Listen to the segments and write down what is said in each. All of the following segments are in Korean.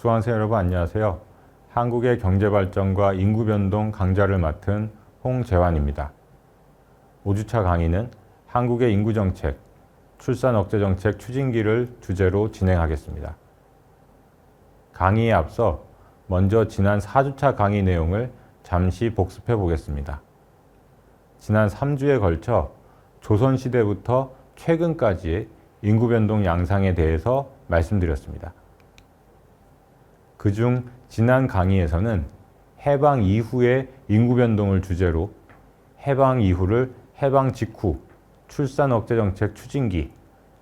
수강생 여러분 안녕하세요. 한국의 경제발전과 인구변동 강좌를 맡은 홍재환입니다. 5주차 강의는 한국의 인구정책, 출산억제정책 추진기를 주제로 진행하겠습니다. 강의에 앞서 먼저 지난 4주차 강의 내용을 잠시 복습해 보겠습니다. 지난 3주에 걸쳐 조선시대부터 최근까지의 인구변동 양상에 대해서 말씀드렸습니다. 그중 지난 강의에서는 해방 이후의 인구변동을 주제로 해방 이후를 해방 직후 출산억제정책 추진기,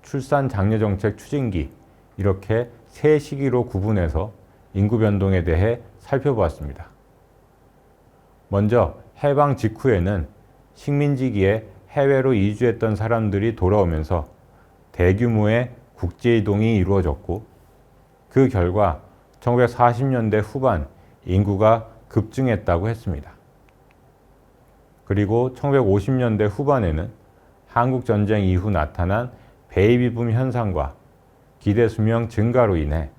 출산장려정책 추진기 이렇게 세 시기로 구분해서 인구변동에 대해 살펴보았습니다. 먼저 해방 직후에는 식민지기에 해외로 이주했던 사람들이 돌아오면서 대규모의 국제이동이 이루어졌고 그 결과 1940년대 후반 인구가 급증했다고 했습니다. 그리고 1950년대 후반에는 한국전쟁 이후 나타난 베이비붐 현상과 기대 수명 증가로 인해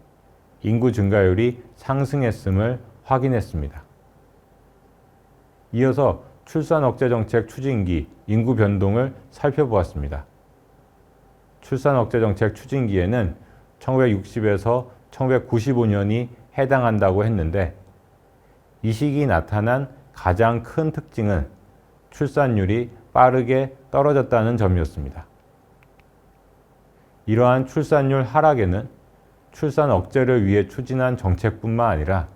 인구 증가율이 상승했음을 확인했습니다. 이어서 출산억제정책 추진기 인구 변동을 살펴보았습니다. 출산억제정책 추진기에는 1960에서 1995년이 해당한다고 했는데 이 시기 나타난 가장 큰 특징은 출산율이 빠르게 떨어졌다는 점이었습니다. 이러한 출산율 하락에는 출산 억제를 위해 추진한 정책뿐만 아니라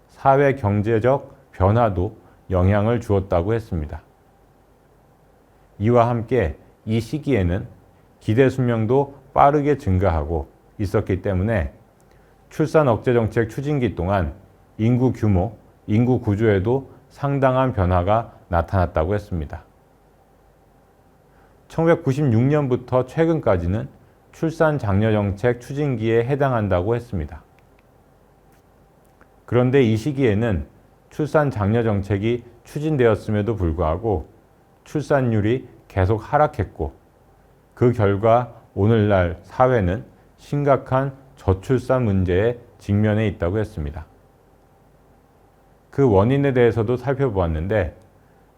사회 경제적 변화도 영향을 주었다고 했습니다. 이와 함께 이 시기에는 기대 수명도 빠르게 증가하고 있었기 때문에 출산 억제 정책 추진기 동안 인구 규모, 인구 구조에도 상당한 변화가 나타났다고 했습니다. 1996년부터 최근까지는 출산 장려 정책 추진기에 해당한다고 했습니다. 그런데 이 시기에는 출산 장려 정책이 추진되었음에도 불구하고 출산율이 계속 하락했고 그 결과 오늘날 사회는 심각한 저출산 문제에 직면해 있다고 했습니다. 그 원인에 대해서도 살펴보았는데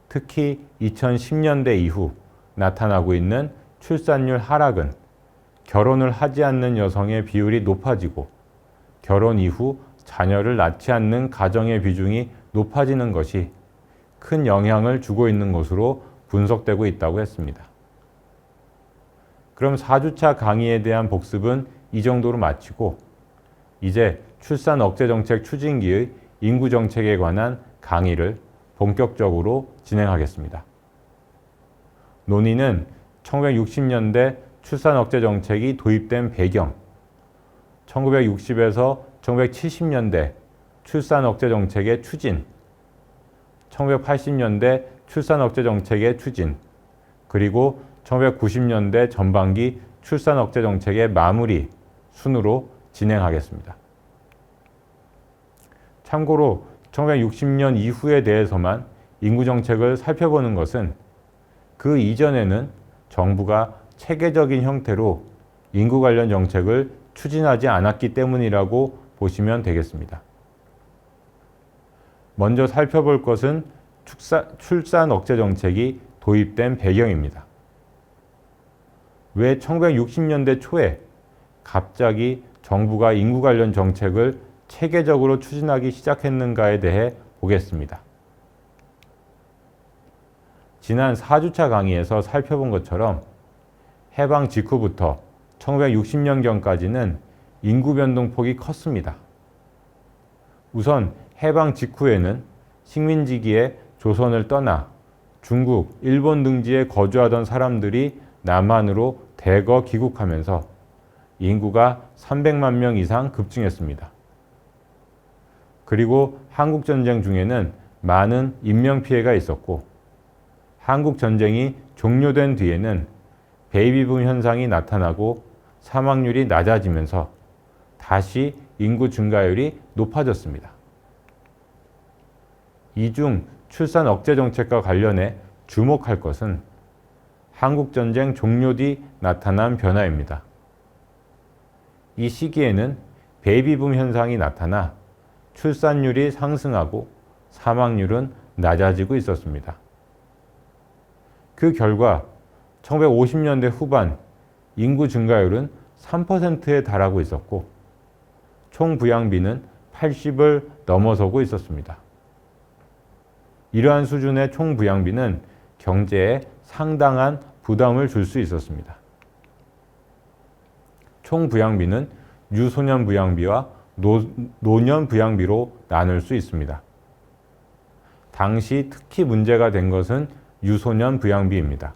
특히 2010년대 이후 나타나고 있는 출산율 하락은 결혼을 하지 않는 여성의 비율이 높아지고 결혼 이후 자녀를 낳지 않는 가정의 비중이 높아지는 것이 큰 영향을 주고 있는 것으로 분석되고 있다고 했습니다. 그럼 4주차 강의에 대한 복습은 이 정도로 마치고 이제 출산 억제 정책 추진기의 인구 정책에 관한 강의를 본격적으로 진행하겠습니다. 논의는 1960년대 출산 억제 정책이 도입된 배경, 1960에서 1970년대 출산 억제 정책의 추진, 1980년대 출산 억제 정책의 추진, 그리고 1990년대 전반기 출산 억제 정책의 마무리 순으로 진행하겠습니다. 참고로 1960년 이후에 대해서만 인구 정책을 살펴보는 것은 그 이전에는 정부가 체계적인 형태로 인구 관련 정책을 추진하지 않았기 때문이라고 보시면 되겠습니다. 먼저 살펴볼 것은 출산 억제 정책이 도입된 배경입니다. 왜 1960년대 초에 갑자기 정부가 인구 관련 정책을 체계적으로 추진하기 시작했는가에 대해 보겠습니다. 지난 4주차 강의에서 살펴본 것처럼 해방 직후부터 1960년경까지는 인구 변동폭이 컸습니다. 우선 해방 직후에는 식민지기에 조선을 떠나 중국, 일본 등지에 거주하던 사람들이 남한으로 대거 귀국하면서 인구가 300만 명 이상 급증했습니다. 그리고 한국전쟁 중에는 많은 인명피해가 있었고 한국전쟁이 종료된 뒤에는 베이비붐 현상이 나타나고 사망률이 낮아지면서 다시 인구 증가율이 높아졌습니다. 이 중 출산 억제 정책과 관련해 주목할 것은 한국전쟁 종료 뒤 나타난 변화입니다. 이 시기에는 베이비붐 현상이 나타나 출산율이 상승하고 사망률은 낮아지고 있었습니다. 그 결과 1950년대 후반 인구 증가율은 3%에 달하고 있었고 총 부양비는 80을 넘어서고 있었습니다. 이러한 수준의 총 부양비는 경제에 상당한 부담을 줄 수 있었습니다. 총 부양비는 유소년 부양비와 노년 부양비로 나눌 수 있습니다. 당시 특히 문제가 된 것은 유소년 부양비입니다.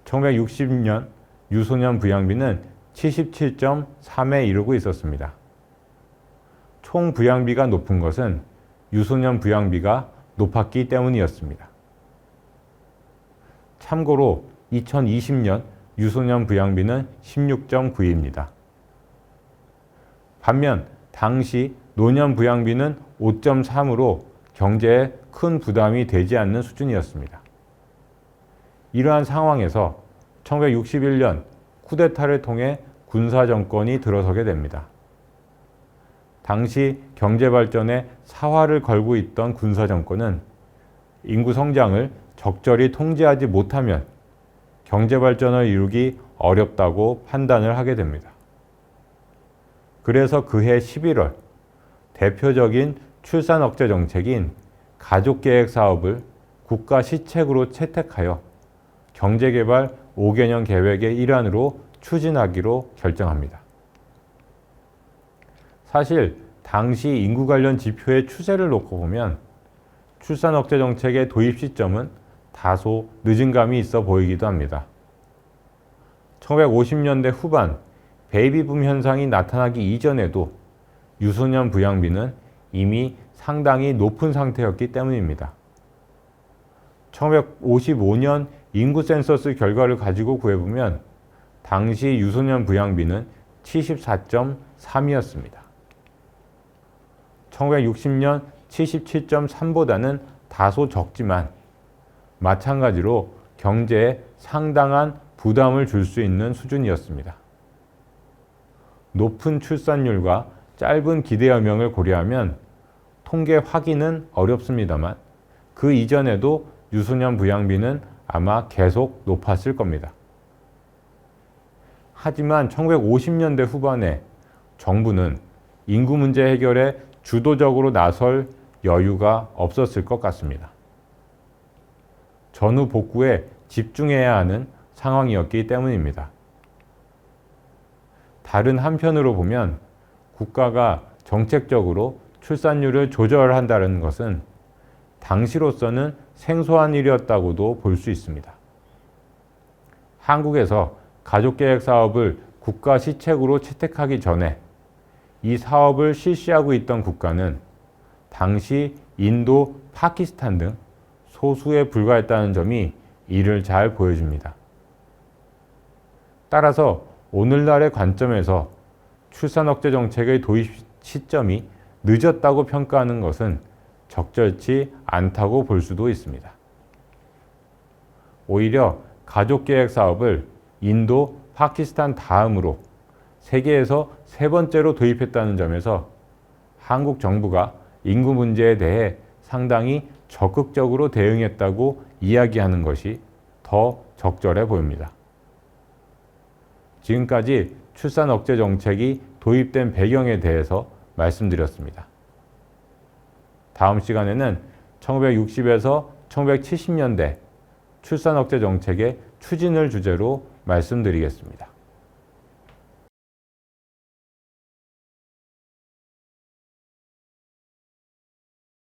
1960년 유소년 부양비는 77.3에 이르고 있었습니다. 총 부양비가 높은 것은 유소년 부양비가 높았기 때문이었습니다. 참고로 2020년 유소년 부양비는 16.9입니다. 반면 당시 노년 부양비는 5.3으로 경제에 큰 부담이 되지 않는 수준이었습니다. 이러한 상황에서 1961년 쿠데타를 통해 군사정권이 들어서게 됩니다. 당시 경제발전에 사활을 걸고 있던 군사정권은 인구 성장을 적절히 통제하지 못하면 경제발전을 이루기 어렵다고 판단을 하게 됩니다. 그래서 그해 11월 대표적인 출산 억제 정책인 가족계획 사업을 국가 시책으로 채택하여 경제개발 5개년 계획의 일환으로 추진하기로 결정합니다. 사실 당시 인구 관련 지표의 추세를 놓고 보면 출산 억제 정책의 도입 시점은 다소 늦은 감이 있어 보이기도 합니다. 1950년대 후반 베이비붐 현상이 나타나기 이전에도 유소년 부양비는 이미 상당히 높은 상태였기 때문입니다. 1955년 인구 센서스 결과를 가지고 구해보면 당시 유소년 부양비는 74.3이었습니다. 1960년 77.3보다는 다소 적지만 마찬가지로 경제에 상당한 부담을 줄 수 있는 수준이었습니다. 높은 출산율과 짧은 기대 여명을 고려하면 통계 확인은 어렵습니다만 그 이전에도 유소년 부양비는 아마 계속 높았을 겁니다. 하지만 1950년대 후반에 정부는 인구 문제 해결에 주도적으로 나설 여유가 없었을 것 같습니다. 전후 복구에 집중해야 하는 상황이었기 때문입니다. 다른 한편으로 보면 국가가 정책적으로 출산율을 조절한다는 것은 당시로서는 생소한 일이었다고도 볼 수 있습니다. 한국에서 가족계획 사업을 국가 시책으로 채택하기 전에 이 사업을 실시하고 있던 국가는 당시 인도, 파키스탄 등 소수에 불과했다는 점이 이를 잘 보여줍니다. 따라서 오늘날의 관점에서 출산 억제 정책의 도입 시점이 늦었다고 평가하는 것은 적절치 않다고 볼 수도 있습니다. 오히려 가족계획 사업을 인도, 파키스탄 다음으로 세계에서 세 번째로 도입했다는 점에서 한국 정부가 인구 문제에 대해 상당히 적극적으로 대응했다고 이야기하는 것이 더 적절해 보입니다. 지금까지 출산 억제 정책이 도입된 배경에 대해서 말씀드렸습니다. 다음 시간에는 1960에서 1970년대 출산 억제 정책의 추진을 주제로 말씀드리겠습니다.